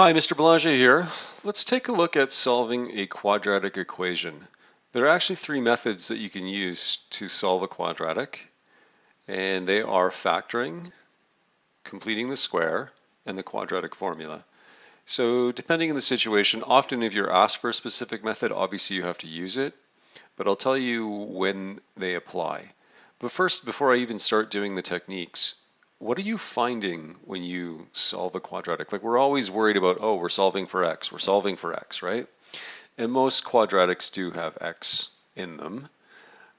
Hi, Mr. Belanger here. Let's take a look at solving a quadratic equation. There are actually three methods that you can use to solve a quadratic, and they are factoring, completing the square, and the quadratic formula. So depending on the situation, often if you're asked for a specific method, obviously you have to use it, but I'll tell you when they apply. But first, before I even start doing the techniques, what are you finding when you solve a quadratic? Like we're always worried about, oh, we're solving for x, right? And most quadratics do have x in them.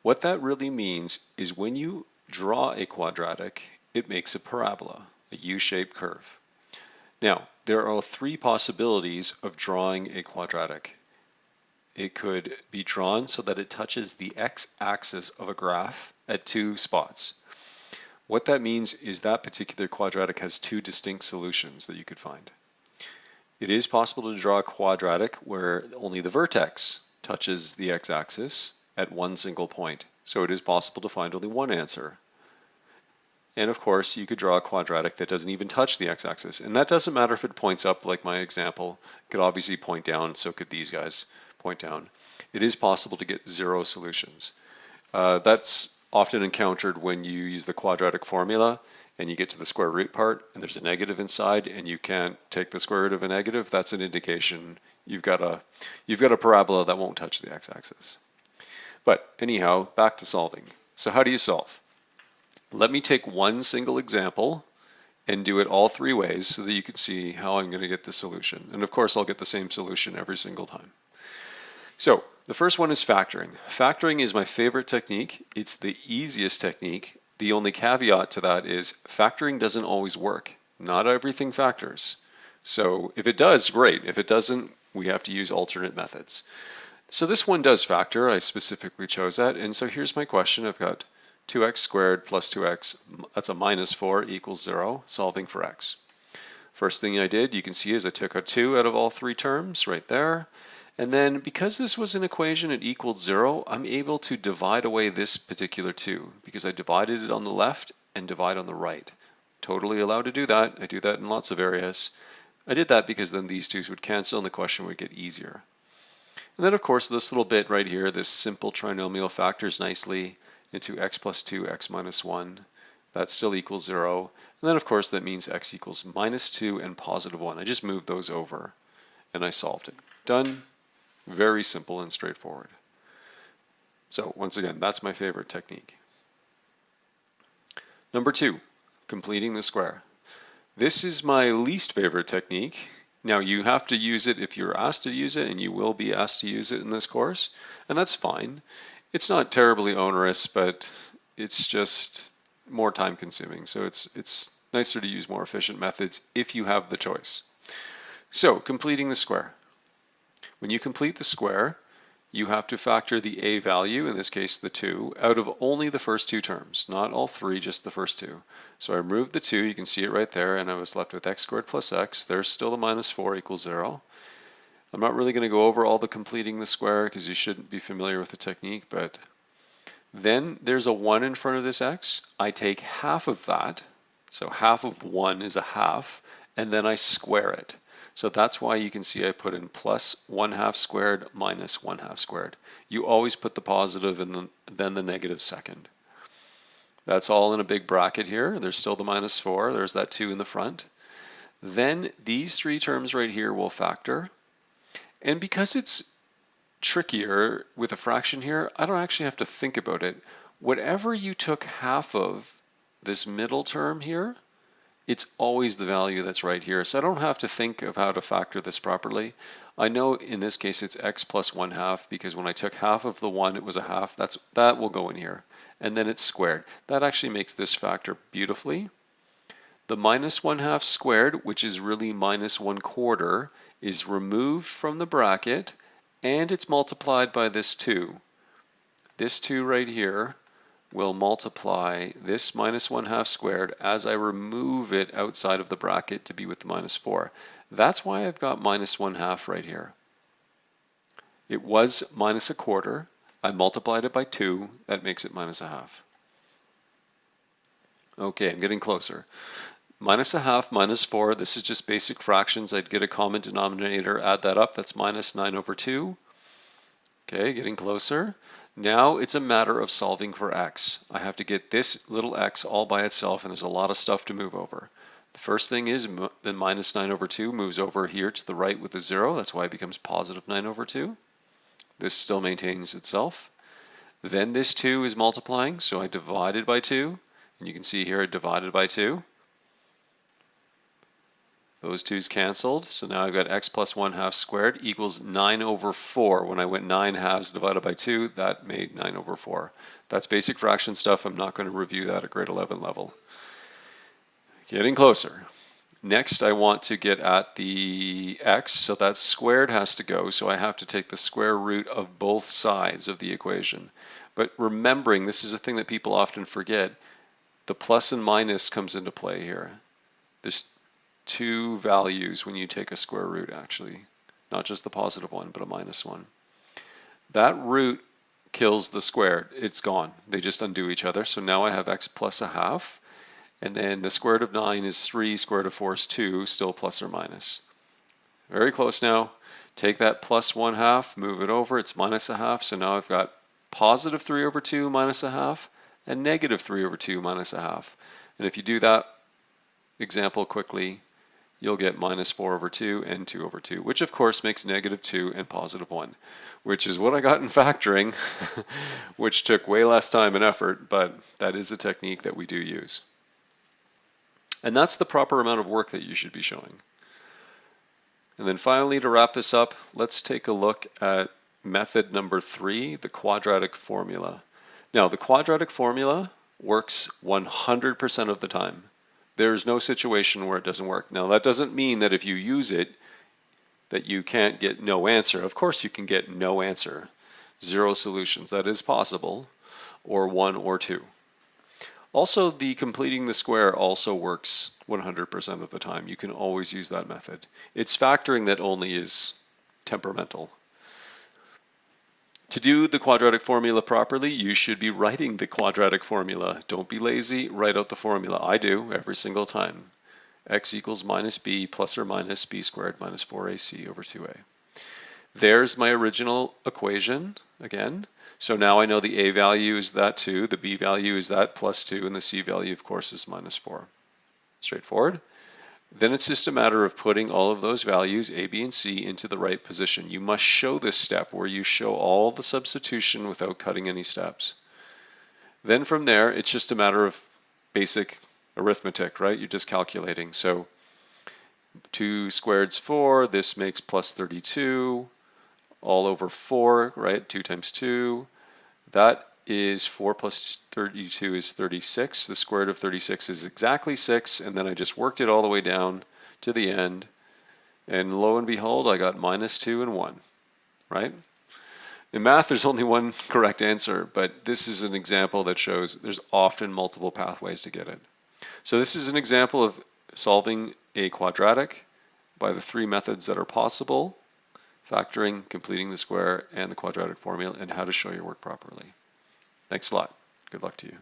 What that really means is when you draw a quadratic, it makes a parabola, a U-shaped curve. Now, there are three possibilities of drawing a quadratic. It could be drawn so that it touches the x-axis of a graph at two spots. What that means is that particular quadratic has two distinct solutions that you could find. It is possible to draw a quadratic where only the vertex touches the x-axis at one single point. So it is possible to find only one answer. And of course, you could draw a quadratic that doesn't even touch the x-axis. And that doesn't matter if it points up, like my example. It could obviously point down, so could these guys point down. It is possible to get zero solutions. That's often encountered when you use the quadratic formula and you get to the square root part and there's a negative inside and you can't take the square root of a negative. That's an indication you've got a parabola that won't touch the x-axis. But anyhow, back to solving. So how do you solve? Let me take one single example and do it all three ways so that you can see how I'm going to get the solution. And of course, I'll get the same solution every single time. So the first one is factoring. Factoring is my favorite technique. It's the easiest technique. The only caveat to that is factoring doesn't always work. Not everything factors. So if it does, great. If it doesn't, we have to use alternate methods. So this one does factor. I specifically chose that. And so here's my question. I've got 2x squared plus 2x, that's a minus 4 equals 0, solving for x. First thing I did, you can see, is I took a 2 out of all three terms right there. And then because this was an equation, it equaled 0, I'm able to divide away this particular 2 because I divided it on the left and divide on the right. Totally allowed to do that. I do that in lots of areas. I did that because then these 2's would cancel and the question would get easier. And then of course this little bit right here, this simple trinomial factors nicely into x plus 2, x minus 1. That still equals 0. And then of course that means x equals minus 2 and positive 1. I just moved those over and I solved it. Done. Very simple and straightforward. So once again, that's my favorite technique. Number 2, completing the square. This is my least favorite technique. Now you have to use it if you're asked to use it, and you will be asked to use it in this course, and that's fine. It's not terribly onerous, but it's just more time consuming. So it's nicer to use more efficient methods if you have the choice. So completing the square. When you complete the square, you have to factor the a value, in this case the 2, out of only the first two terms, not all three, just the first two. So I removed the 2, you can see it right there, and I was left with x squared plus x. There's still the minus 4 equals 0. I'm not really going to go over all the completing the square because you shouldn't be familiar with the technique, but then there's a 1 in front of this x. I take half of that, so half of 1 is a half, and then I square it. So that's why you can see I put in plus 1/2 squared minus 1/2 squared. You always put the positive and then the negative second. That's all in a big bracket here. There's still the minus 4. There's that 2 in the front. Then these three terms right here will factor. And because it's trickier with a fraction here, I don't actually have to think about it. Whatever you took half of this middle term here, it's always the value that's right here. So I don't have to think of how to factor this properly. I know in this case it's x plus 1/2 because when I took half of the 1, it was a half. That will go in here. And then it's squared. That actually makes this factor beautifully. The minus 1/2 squared, which is really minus 1/4, is removed from the bracket and it's multiplied by this 2. This 2 right here will multiply this minus 1/2 squared as I remove it outside of the bracket to be with the minus 4. That's why I've got minus 1/2 right here. It was minus 1/4. I multiplied it by 2. That makes it minus 1/2. Okay, I'm getting closer. Minus a half minus 4, this is just basic fractions. I'd get a common denominator, add that up, that's minus 9 over 2. Okay, getting closer. Now it's a matter of solving for x. I have to get this little x all by itself, and there's a lot of stuff to move over. The first thing is the minus 9 over 2 moves over here to the right with a 0. That's why it becomes positive 9 over 2. This still maintains itself. Then this 2 is multiplying, so I divided by 2. And you can see here I divided by 2. Those 2's canceled, so now I've got x plus 1 half squared equals 9 over 4. When I went 9 halves divided by 2, that made 9 over 4. That's basic fraction stuff. I'm not going to review that at grade 11 level. Getting closer. Next, I want to get at the x, so that squared has to go, so I have to take the square root of both sides of the equation. But remembering, this is a thing that people often forget, the plus and minus comes into play here. There's two values when you take a square root, actually. Not just the positive one, but a minus one. That root kills the squared. It's gone. They just undo each other. So now I have x plus a half. And then the square root of 9 is 3, square root of 4 is 2, still plus or minus. Very close now. Take that plus 1 half, move it over, it's minus a half. So now I've got positive 3 over 2 minus a half and negative 3 over 2 minus a half. And if you do that example quickly, you'll get minus 4 over 2 and 2 over 2, which of course makes negative 2 and positive 1, which is what I got in factoring, which took way less time and effort, but that is a technique that we do use. And that's the proper amount of work that you should be showing. And then finally, to wrap this up, let's take a look at method number 3, the quadratic formula. Now, the quadratic formula works 100% of the time. There's no situation where it doesn't work. Now, that doesn't mean that if you use it, that you can't get no answer. Of course, you can get no answer, 0 solutions. That is possible, or 1 or 2. Also, the completing the square also works 100% of the time. You can always use that method. It's factoring that only is temperamental. To do the quadratic formula properly, you should be writing the quadratic formula. Don't be lazy, write out the formula. I do every single time. X equals minus b plus or minus b squared minus 4ac over 2a. There's my original equation again. So now I know the a value is that 2, the b value is that plus 2, and the c value, of course, is minus 4. Straightforward. Then it's just a matter of putting all of those values, a, b, and c, into the right position. You must show this step where you show all the substitution without cutting any steps. Then from there, it's just a matter of basic arithmetic, right? You're just calculating. So 2 squared is 4, this makes plus 32, all over 4, right? 2 times 2. That is 4 plus 32 is 36. The square root of 36 is exactly 6, and then I just worked it all the way down to the end. And lo and behold, I got minus 2 and 1, right? In math, there's only one correct answer, but this is an example that shows there's often multiple pathways to get it. So this is an example of solving a quadratic by the 3 methods that are possible: factoring, completing the square, and the quadratic formula, and how to show your work properly. Thanks a lot. Good luck to you.